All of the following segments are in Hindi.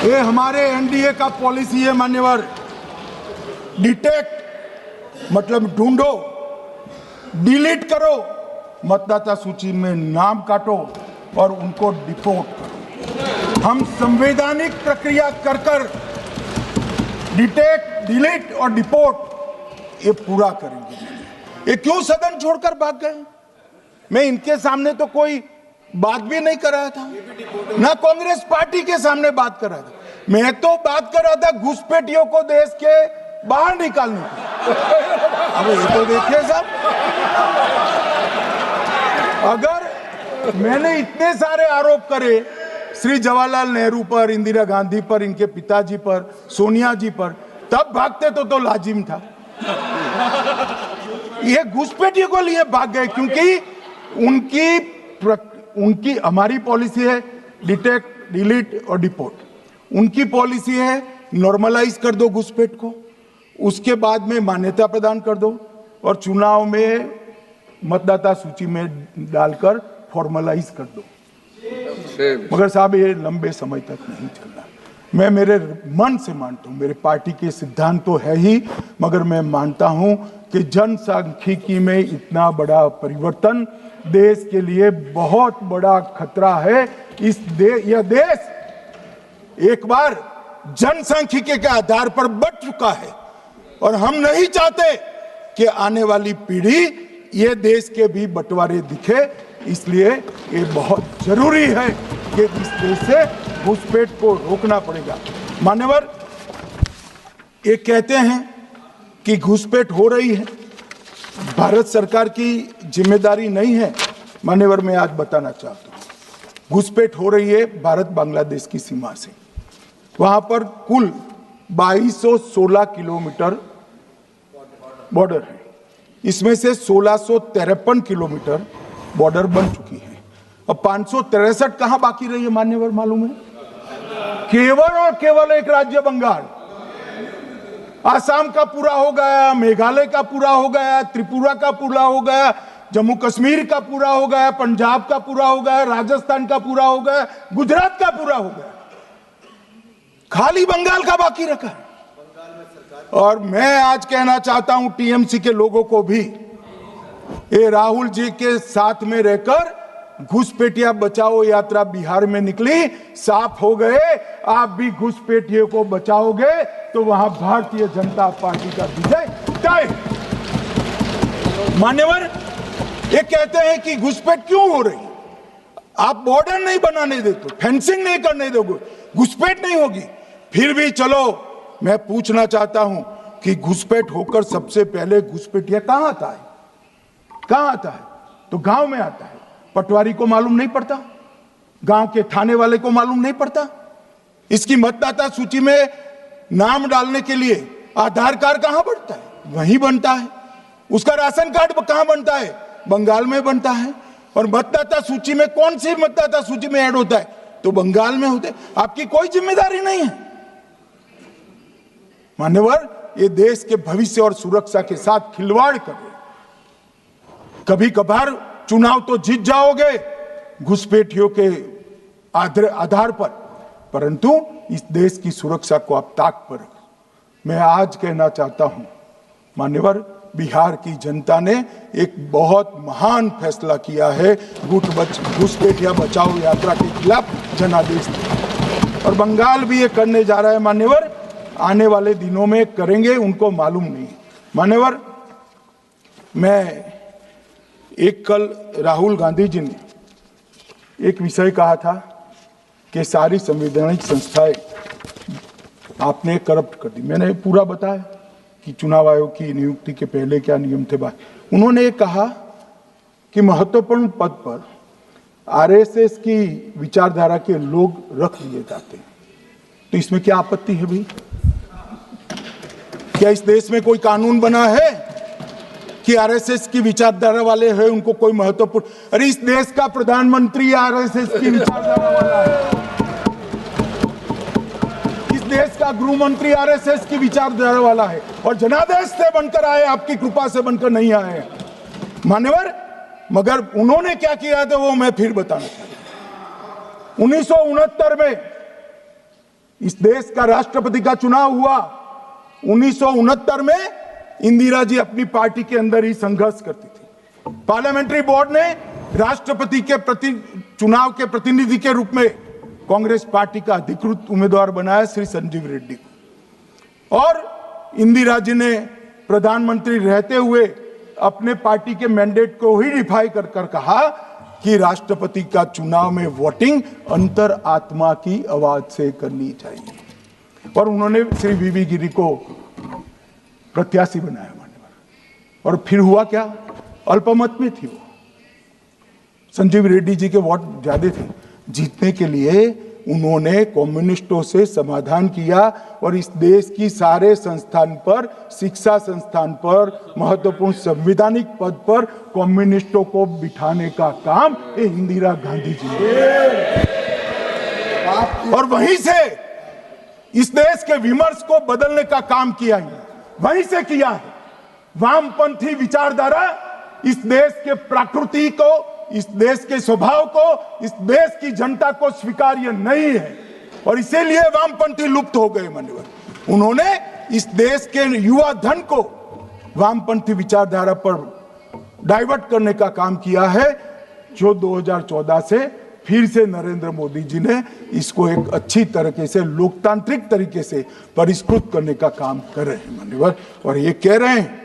ये हमारे एनडीए का पॉलिसी है मान्यवर। डिटेक्ट मतलब ढूंढो, डिलीट करो, मतदाता सूची में नाम काटो और उनको डिपोर्ट करो। हम संवैधानिक प्रक्रिया कर कर डिटेक्ट, डिलीट और डिपोर्ट ये पूरा करेंगे। ये क्यों सदन छोड़कर भाग गए? मैं इनके सामने तो कोई बात भी नहीं कर रहा था, ना कांग्रेस पार्टी के सामने बात कर रहा था। मैं तो बात कर रहा था घुसपैठियों को देश के बाहर निकालने की। अब ये तो देखिए साहब, अगर मैंने इतने सारे आरोप करे श्री जवाहरलाल नेहरू पर, इंदिरा गांधी पर, इनके पिताजी पर, सोनिया जी पर, तब भागते तो लाजिम था। ये घुसपैठियों को लिए भाग गए क्योंकि उनकी हमारी पॉलिसी है डिटेक्ट, डिलीट और डिपोर्ट। उनकी पॉलिसी है नॉर्मलाइज कर दो घुसपैठ को, उसके बाद में मान्यता प्रदान कर दो और चुनाव में मतदाता सूची में डालकर फॉर्मलाइज कर दो। मगर साहब ये लंबे समय तक नहीं चलना। मैं मेरे मन से मानता हूं, मेरे पार्टी के सिद्धांत तो है ही, मगर मैं मानता हूं कि जनसांख्यिकी में इतना बड़ा परिवर्तन देश के लिए बहुत बड़ा खतरा है। यह देश एक बार जनसांख्यिकी के आधार पर बढ़ चुका है और हम नहीं चाहते कि आने वाली पीढ़ी ये देश के भी बंटवारे दिखे। इसलिए ये बहुत जरूरी है कि इस देश से घुसपैठ को रोकना पड़ेगा। मान्यवर, ये कहते हैं कि घुसपैठ हो रही है, भारत सरकार की जिम्मेदारी नहीं है। मान्यवर, मैं आज बताना चाहता हूं, घुसपैठ हो रही है भारत बांग्लादेश की सीमा से। वहां पर कुल 2216 किलोमीटर बॉर्डर है, इसमें से 1653 किलोमीटर बॉर्डर बन चुकी है। अब 563 कहां बाकी रही है मान्यवर मालूम है? केवल और केवल एक राज्य बंगाल। आसाम का पूरा हो गया, मेघालय का पूरा हो गया, त्रिपुरा का पूरा हो गया, जम्मू कश्मीर का पूरा हो गया, पंजाब का पूरा हो गया, राजस्थान का पूरा हो गया, गुजरात का पूरा हो गया, खाली बंगाल का बाकी रखा है। और मैं आज कहना चाहता हूं टीएमसी के लोगों को भी, ये राहुल जी के साथ में रहकर घुसपैठिया बचाओ यात्रा बिहार में निकली, साफ हो गए। आप भी घुसपैठियों को बचाओगे तो वहां भारतीय जनता पार्टी का विजय तय। मान्यवर, ये कहते हैं कि घुसपैठ क्यों हो रही? आप बॉर्डर नहीं बनाने देते, फेंसिंग नहीं करने दोगे, घुसपैठ नहीं होगी। फिर भी चलो, मैं पूछना चाहता हूं कि घुसपैठ होकर सबसे पहले घुसपैठिया कहां आता है? कहां आता है? तो गांव में आता है। पटवारी को मालूम नहीं पड़ता, गांव के थाने वाले को मालूम नहीं पड़ता। इसकी मतदाता सूची में नाम डालने के लिए आधार कार्ड कहां बनता है? वहीं बनता है। उसका राशन कार्ड कहां बनता है? बंगाल में बनता है। और मतदाता सूची में कौन सी मतदाता सूची में ऐड होता है? तो बंगाल में होते। आपकी कोई जिम्मेदारी नहीं है। मान्यवर, ये देश के भविष्य और सुरक्षा के साथ खिलवाड़ कर रहे। कभी कभार चुनाव तो जीत जाओगे घुसपैठियों के आधार पर, परंतु इस देश की सुरक्षा को आप ताक पर रखो। मैं आज कहना चाहता हूं मान्यवर, बिहार की जनता ने एक बहुत महान फैसला किया है घुसपैठिया बचाओ यात्रा के खिलाफ जनादेश, और बंगाल भी ये करने जा रहा है। मान्यवर, आने वाले दिनों में करेंगे, उनको मालूम नहीं। मान्यवर, मैं कल राहुल गांधी जी ने एक विषय कहा था कि सारी संवैधानिक संस्थाएं आपने करप्ट कर दी। मैंने पूरा बताया कि चुनाव आयोग की नियुक्ति के पहले क्या नियम थे। उन्होंने कहा कि महत्वपूर्ण पद पर आरएसएस की विचारधारा के लोग रख लिए जाते हैं। तो इसमें क्या आपत्ति है भाई? क्या इस देश में कोई कानून बना है कि आरएसएस की विचारधारा वाले हैं उनको कोई महत्वपूर्ण? अरे इस देश का प्रधानमंत्री आरएसएस की विचारधारा वाला है, इस देश का गृह मंत्री आरएसएस की विचारधारा वाला है, और जनादेश से बनकर आए, आपकी कृपा से बनकर नहीं आए। मान्यवर, मगर उन्होंने क्या किया था वो मैं फिर बताना चाहता हूं। 1969 में इस देश का राष्ट्रपति का चुनाव हुआ। 1969 में इंदिरा जी अपनी पार्टी के अंदर ही संघर्ष करती थी। पार्लियामेंट्री बोर्ड ने राष्ट्रपति के चुनाव के प्रतिनिधि के रूप में कांग्रेस पार्टी का अधिकृत उम्मीदवार बनाया श्री संजीव रेड्डी को, और इंदिरा जी ने प्रधानमंत्री रहते हुए अपने पार्टी के मैंडेट को ही डिफाई कर कहा कि राष्ट्रपति का चुनाव में वोटिंग अंतर आत्मा की आवाज से करनी चाहिए, और उन्होंने श्री वीवी गिरी को प्रत्याशी बनाया मान्यवर। और फिर हुआ क्या? अल्पमत में थी वो, संजीव रेड्डी जी के वोट ज्यादा थे। जीतने के लिए उन्होंने कम्युनिस्टों से समाधान किया और इस देश की सारे संस्थान पर, शिक्षा संस्थान पर, महत्वपूर्ण संवैधानिक पद पर कम्युनिस्टों को बिठाने का काम इंदिरा गांधी जी ने, और वहीं से इस देश के विमर्श को बदलने का काम किया है, वहीं से किया है। वामपंथी विचारधारा इस देश के प्रकृति को, इस देश के स्वभाव को, इस देश की जनता को स्वीकार्य नहीं है, और इसीलिए वामपंथी लुप्त हो गए मान्यवर। उन्होंने इस देश के युवा धन को वामपंथी विचारधारा पर डाइवर्ट करने का काम किया है, जो 2014 से फिर से नरेंद्र मोदी जी ने इसको एक अच्छी तरीके से, लोकतांत्रिक तरीके से परिष्कृत करने का काम कर रहे हैं मान्यवर। और ये कह रहे हैं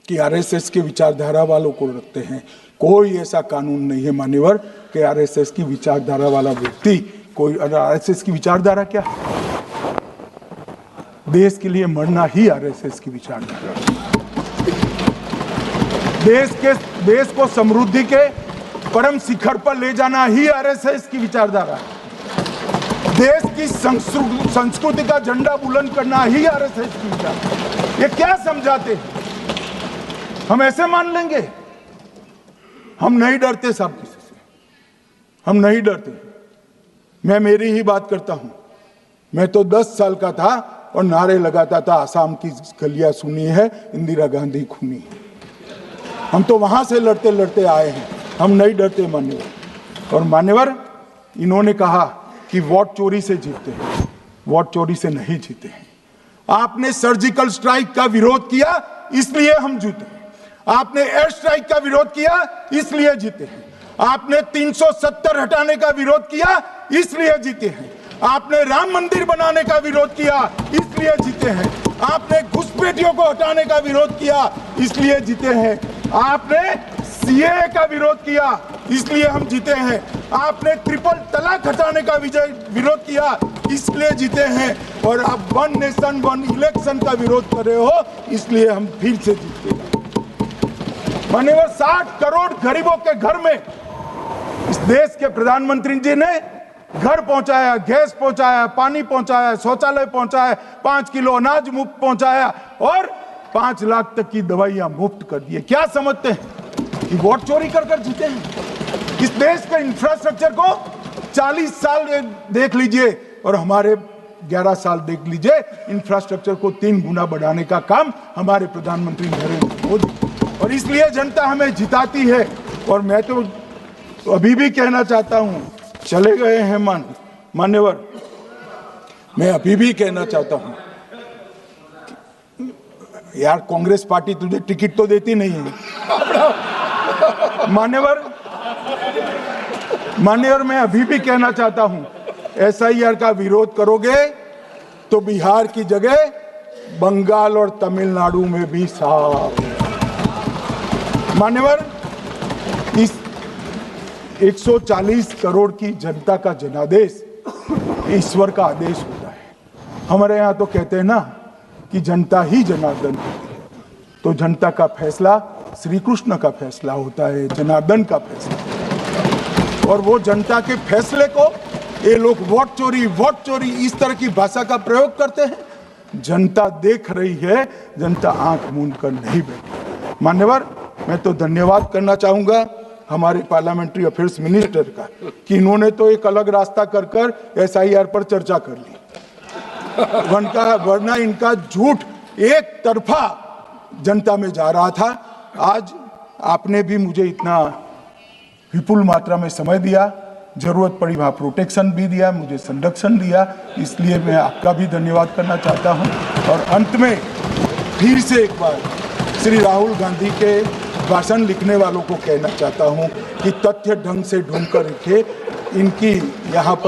कि आरएसएस के विचारधारा वालों को रखते हैं। कोई ऐसा कानून नहीं है मान्यवर कि आरएसएस की विचारधारा वाला व्यक्ति कोई, आरएसएस की विचारधारा क्या है? देश के लिए मरना ही आरएसएस की विचारधारा है। देश को समृद्धि के परम शिखर पर ले जाना ही आरएसएस की विचारधारा है। देश की संस्कृति का झंडा बुलंद करना ही आरएसएस की विचारधारा। ये क्या समझाते हैं? हम ऐसे मान लेंगे? हम नहीं डरते साहब किसी से, हम नहीं डरते। मैं मेरी ही बात करता हूं। मैं तो 10 साल का था और नारे लगाता था, आसाम की गलियां सुनी है, इंदिरा गांधी खूनी है। हम तो वहां से लड़ते लड़ते आए हैं, हम नहीं डरते मान्यवर। और मान्यवर, इन्होंने कहा कि वोट चोरी से जीतते हैं, वोट चोरी से नहीं जीते हैं। आपने सर्जिकल स्ट्राइक का विरोध किया, इसलिए हम जीते। आपने एयर स्ट्राइक का विरोध किया, इसलिए जीते हैं। आपने 370 हटाने का विरोध किया, इसलिए जीते हैं। आपने राम मंदिर बनाने का विरोध किया, इसलिए जीते हैं। आपने घुसपैठियों को हटाने का विरोध किया, इसलिए जीते हैं। आपने सीएए का विरोध किया, इसलिए हम जीते हैं। आपने ट्रिपल तलाक हटाने का विरोध किया, इसलिए जीते हैं। और आप 1 नेशन 1 इलेक्शन का विरोध कर रहे हो, इसलिए हम फिर से जीते। माननीय 60 करोड़ गरीबों के घर में इस देश के प्रधानमंत्री जी ने घर पहुंचाया, गैस पहुंचाया, पानी पहुंचाया, शौचालय पहुंचाया, 5 किलो अनाज मुफ्त पहुंचाया और 5 लाख तक की दवाइयां मुफ्त कर दी। क्या समझते हैं कि वोट चोरी कर कर जीते हैं? इस देश के इंफ्रास्ट्रक्चर को 40 साल देख लीजिए और हमारे 11 साल देख लीजिए, इंफ्रास्ट्रक्चर को 3 गुना बढ़ाने का काम हमारे प्रधानमंत्री नरेंद्र मोदी, और इसलिए जनता हमें जिताती है। और मैं तो अभी भी कहना चाहता हूं, चले गए हैं मान्यवर, मैं अभी भी कहना चाहता हूं, यार कांग्रेस पार्टी तुझे टिकट तो देती नहीं है मान्यवर। मैं अभी भी कहना चाहता हूं, एसआईआर का विरोध करोगे तो बिहार की जगह बंगाल और तमिलनाडु में भी साफ। मान्यवर, इस 140 करोड़ की जनता का जनादेश ईश्वर का आदेश होता है। हमारे यहाँ तो कहते हैं ना कि जनता ही जनार्दन होती है, तो जनता का फैसला श्री कृष्ण का फैसला होता है, जनार्दन का फैसला। और वो जनता के फैसले को ये लोग वोट चोरी इस तरह की भाषा का प्रयोग करते हैं। जनता देख रही है, जनता आंख मूंद कर नहीं बैठी। मान्यवर, मैं तो धन्यवाद करना चाहूंगा हमारे पार्लियामेंट्री अफेयर्स मिनिस्टर का कि इन्होंने तो एक अलग रास्ता कर एसआईआर पर चर्चा कर ली, वरना इनका झूठ एक तरफा जनता में जा रहा था। आज आपने भी मुझे इतना विपुल मात्रा में समय दिया, जरूरत पड़ी वहाँ प्रोटेक्शन भी दिया, मुझे संरक्षण दिया, इसलिए मैं आपका भी धन्यवाद करना चाहता हूँ। और अंत में फिर से एक बार श्री राहुल गांधी के भाषण लिखने वालों को कहना चाहता हूँ कि तथ्य ढंग से ढूंढ कर रखे, इनकी यहाँ पर